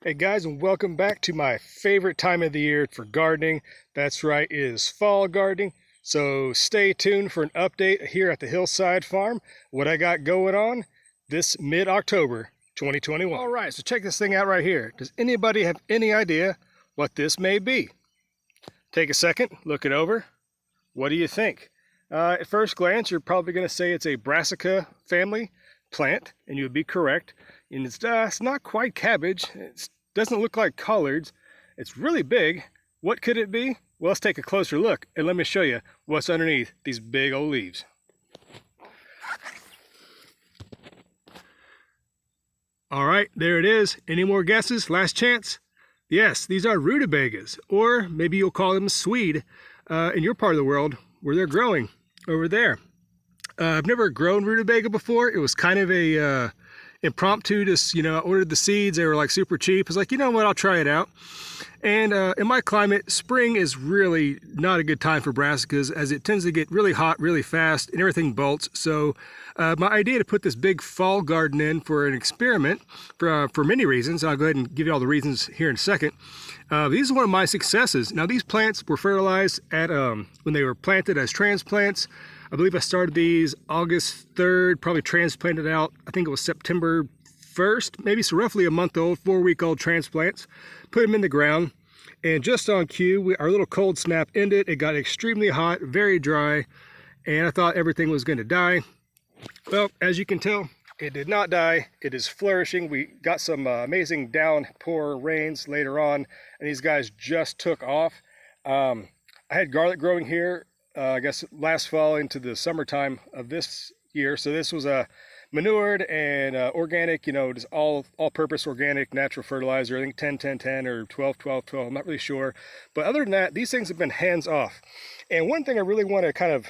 Hey guys, and welcome back to my favorite time of the year for gardening. That's right, it is fall gardening. So stay tuned for an update here at the Hillside Farm, what I got going on this mid-October 2021. All right, so check this thing out right here. Does anybody have any idea what this may be? Take a second, look it over. What do you think? At first glance, you're probably going to say it's a Brassica family plant, and you would be correct. And it's not quite cabbage. It doesn't look like collards. It's really big. What could it be? Well, let's take a closer look, and let me show you what's underneath these big old leaves. All right, there it is. Any more guesses? Last chance? Yes, these are rutabagas, or maybe you'll call them swede in your part of the world where they're growing over there. I've never grown rutabaga before. It was kind of a impromptu, just, I ordered the seeds. They were like super cheap. I was like, you know what, I'll try it out. And in my climate, spring is really not a good time for brassicas, as it tends to get really hot really fast and everything bolts. So my idea to put this big fall garden in for an experiment for many reasons. I'll go ahead and give you all the reasons here in a second. These are one of my successes. Now, these plants were fertilized at when they were planted as transplants. I believe I started these August 3rd, probably transplanted out, I think it was September 1st, maybe, so roughly a month old, 4-week-old transplants. Put them in the ground, and just on cue, our little cold snap ended. It got extremely hot, very dry, and I thought everything was going to die. Well, as you can tell, it did not die. It is flourishing. We got some amazing downpour rains later on, and these guys just took off. I had garlic growing here I guess last fall into the summertime of this year. So this was manured and organic, just all-purpose organic natural fertilizer. I think 10-10-10 or 12-12-12, I'm not really sure. But other than that, these things have been hands-off. And one thing I really want to kind of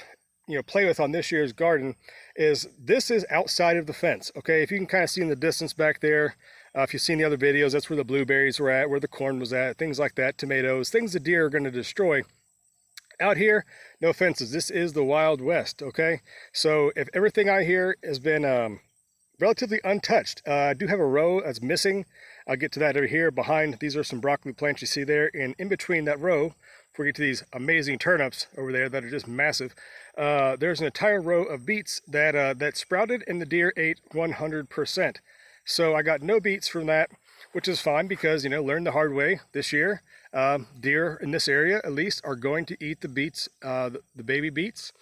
play with on this year's garden is this is outside of the fence. Okay, if you can kind of see in the distance back there, if you've seen the other videos, that's where the blueberries were at, where the corn was at, things like that, tomatoes, things the deer are going to destroy. Out here, no fences. This is the Wild West, okay? So if everything out here has been relatively untouched, I do have a row that's missing. I'll get to that over here. Behind, these are some broccoli plants you see there. And in between that row, before we get to these amazing turnips over there that are just massive, there's an entire row of beets that sprouted and the deer ate 100%. So I got no beets from that, which is fine because, learned the hard way this year. Deer in this area, at least, are going to eat the beets, the baby beets,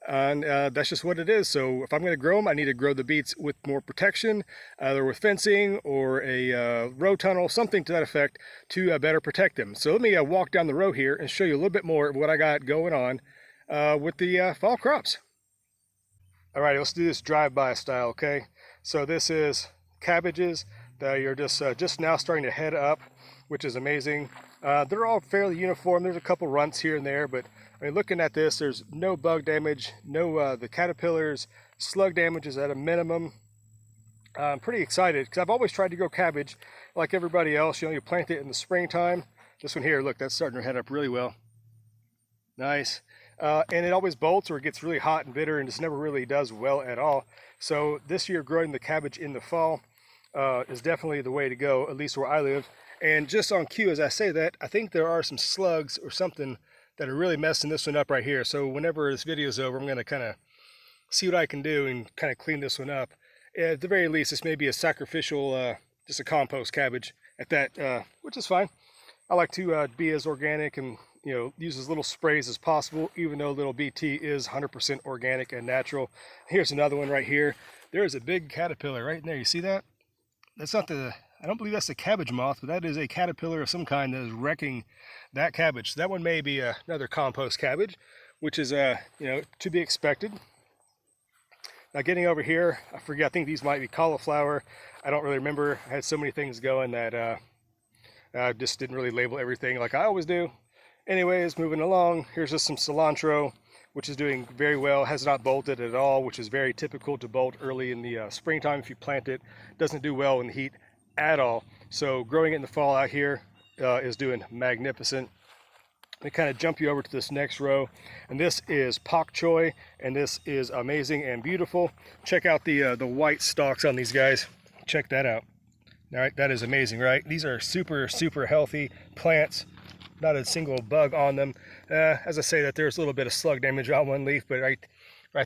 and that's just what it is. So if I'm going to grow them, I need to grow the beets with more protection, either with fencing or a row tunnel, something to that effect, to better protect them. So let me walk down the row here and show you a little bit more of what I got going on with the fall crops. All right, let's do this drive-by style, okay? So this is cabbages that you're just now starting to head up, which is amazing. They're all fairly uniform. There's a couple runts here and there, but I mean, looking at this, there's no bug damage, no the caterpillars, slug damage is at a minimum. I'm pretty excited because I've always tried to grow cabbage like everybody else. You plant it in the springtime. This one here, look, that's starting to head up really well. Nice. And it always bolts or it gets really hot and bitter and just never really does well at all. So this year, growing the cabbage in the fall is definitely the way to go, at least where I live. And just on cue, as I say that, I think there are some slugs or something that are really messing this one up right here. So whenever this video is over, I'm going to kind of see what I can do and kind of clean this one up. At the very least, this may be a sacrificial, just a compost cabbage at that, which is fine. I like to be as organic and use as little sprays as possible, even though little BT is 100% organic and natural. Here's another one right here. There is a big caterpillar right in there. You see that? That's not I don't believe that's the cabbage moth, but that is a caterpillar of some kind that is wrecking that cabbage. So that one may be another compost cabbage, which is to be expected. Now getting over here, I think these might be cauliflower. I don't really remember. I had so many things going that I just didn't really label everything like I always do. Anyways, moving along, here's just some cilantro, which is doing very well, has not bolted at all, which is very typical to bolt early in the springtime if you plant it. Doesn't do well in the heat at all. So growing it in the fall out here is doing magnificent. They kind of jump you over to this next row, and this is pak choy, and this is amazing and beautiful. Check out the white stalks on these guys. Check that out. All right, that is amazing, right? These are super, super healthy plants. Not a single bug on them. As I say that, there's a little bit of slug damage on one leaf, but right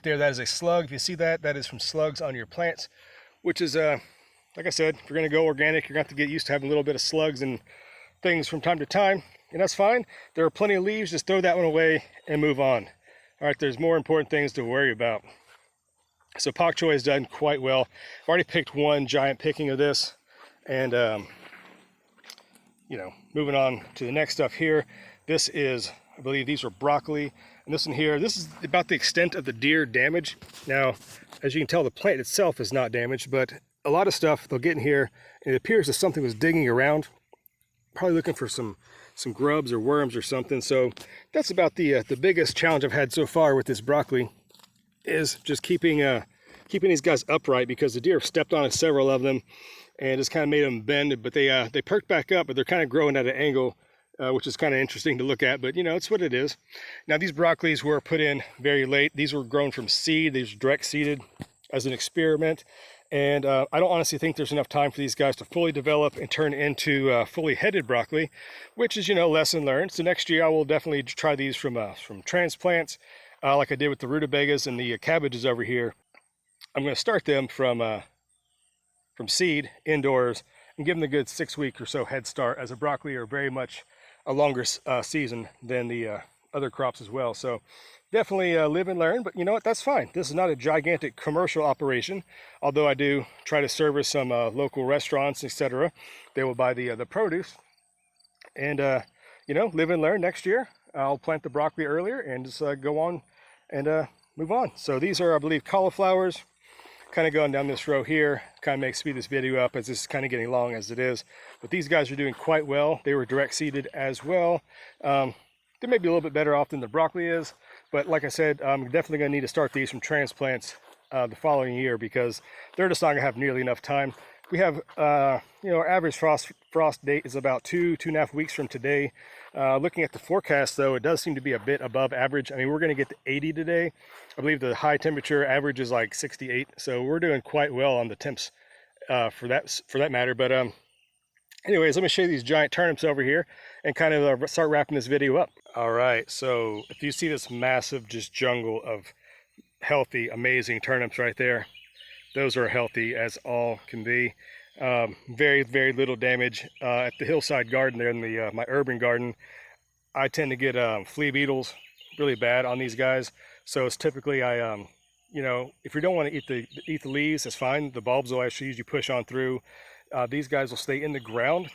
there, that is a slug. If you see that, that is from slugs on your plants, which is, like I said, if you're going to go organic, you're going to have to get used to having a little bit of slugs and things from time to time, and that's fine. There are plenty of leaves. Just throw that one away and move on. All right, there's more important things to worry about. So pak choi has done quite well. I've already picked one giant picking of this, and you know, moving on to the next stuff here. This is, I believe these are broccoli, and this one here, this is about the extent of the deer damage. Now, as you can tell, the plant itself is not damaged, but a lot of stuff they'll get in here, and it appears that something was digging around, probably looking for some grubs or worms or something. So that's about the biggest challenge I've had so far with this broccoli, is just keeping these guys upright, because the deer have stepped on several of them and just kind of made them bend, but they perked back up, but they're kind of growing at an angle, which is kind of interesting to look at, but you know, it's what it is. Now, these broccolis were put in very late. These were grown from seed. These were direct seeded as an experiment, and I don't honestly think there's enough time for these guys to fully develop and turn into fully headed broccoli, which is, you know, lesson learned. So next year I will definitely try these from transplants, like I did with the rutabagas and the cabbages over here. I'm going to start them from seed indoors and give them a good 6-week or so head start, as a broccoli are very much a longer season than the other crops as well. So definitely live and learn, but you know what, that's fine. This is not a gigantic commercial operation, although I do try to service some local restaurants, etc. They will buy the produce, and you know, live and learn. Next year I'll plant the broccoli earlier and just go on and move on. So these are, I believe, cauliflowers. Kind of going down this row here, kind of makes speed this video up as this is kind of getting long as it is. But these guys are doing quite well. They were direct seeded as well. They may be a little bit better off than the broccoli is, but like I said, I'm definitely going to need to start these from transplants the following year, because they're just not going to have nearly enough time. We have, you know, our average frost date is about 2.5 weeks from today. Looking at the forecast, though, it does seem to be a bit above average. I mean, we're going to get to 80 today. I believe the high temperature average is like 68, so we're doing quite well on the temps for that matter. But anyways, let me show you these giant turnips over here and kind of start wrapping this video up. All right, so if you see this massive just jungle of healthy, amazing turnips right there, those are healthy as all can be. Very, very little damage. At the Hillside garden there in the my urban garden, I tend to get flea beetles really bad on these guys. So it's typically you know, if you don't want to eat the leaves, that's fine. The bulbs will actually usually push on through. These guys will stay in the ground.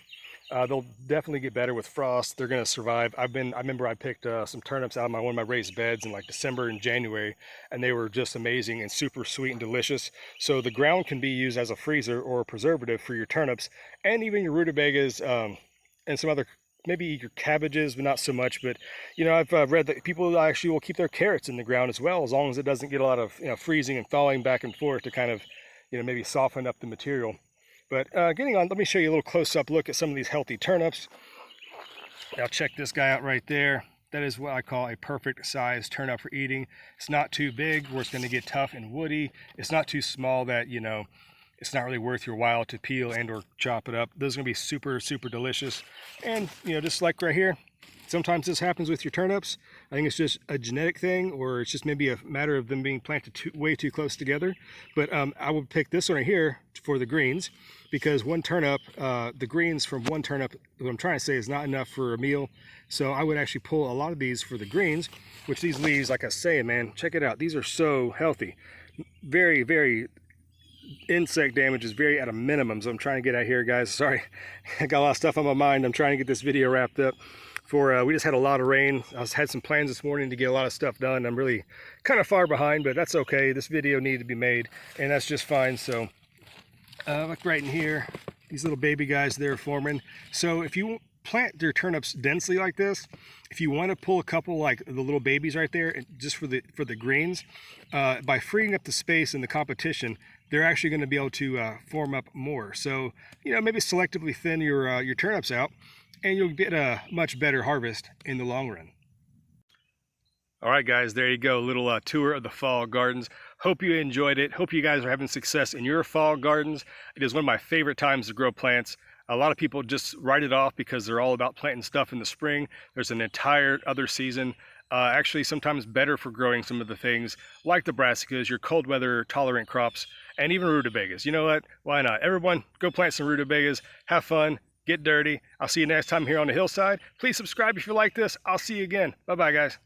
They'll definitely get better with frost. They're going to survive. I remember I picked some turnips out of one of my raised beds in like December and January, and they were just amazing and super sweet and delicious. So the ground can be used as a freezer or a preservative for your turnips, and even your rutabagas, and some other, maybe your cabbages, but not so much. But you know, I've read that people actually will keep their carrots in the ground as well, as long as it doesn't get a lot of, you know, freezing and thawing back and forth to kind of, you know, maybe soften up the material. But getting on, let me show you a little close-up look at some of these healthy turnips. Now check this guy out right there. That is what I call a perfect size turnip for eating. It's not too big where it's going to get tough and woody. It's not too small that, you know, it's not really worth your while to peel and or chop it up. Those are going to be super, super delicious. And, you know, just like right here, sometimes this happens with your turnips. I think it's just a genetic thing, or it's just maybe a matter of them being planted way too close together. But I would pick this one right here for the greens, because one turnip, the greens from one turnip, what I'm trying to say, is not enough for a meal. So I would actually pull a lot of these for the greens, which these leaves, like I say, man, check it out. These are so healthy. Very, very, insect damage is very at a minimum. So I'm trying to get out here, guys. Sorry, I got a lot of stuff on my mind. I'm trying to get this video wrapped up. We just had a lot of rain. I had some plans this morning to get a lot of stuff done. I'm really kind of far behind, but that's okay. This video needed to be made, and that's just fine. So look right in here, these little baby guys they're forming. So if you plant your turnips densely like this, if you want to pull a couple like the little babies right there, just for the greens, by freeing up the space in the competition, they're actually going to be able to form up more. So, you know, maybe selectively thin your turnips out, and you'll get a much better harvest in the long run. All right, guys, there you go. A little tour of the fall gardens. Hope you enjoyed it. Hope you guys are having success in your fall gardens. It is one of my favorite times to grow plants. A lot of people just write it off because they're all about planting stuff in the spring. There's an entire other season. Actually, sometimes better for growing some of the things like the brassicas, your cold weather tolerant crops, and even rutabagas. You know what? Why not? Everyone, go plant some rutabagas. Have fun. Get dirty. I'll see you next time here on the Hillside. Please subscribe if you like this. I'll see you again. Bye-bye, guys.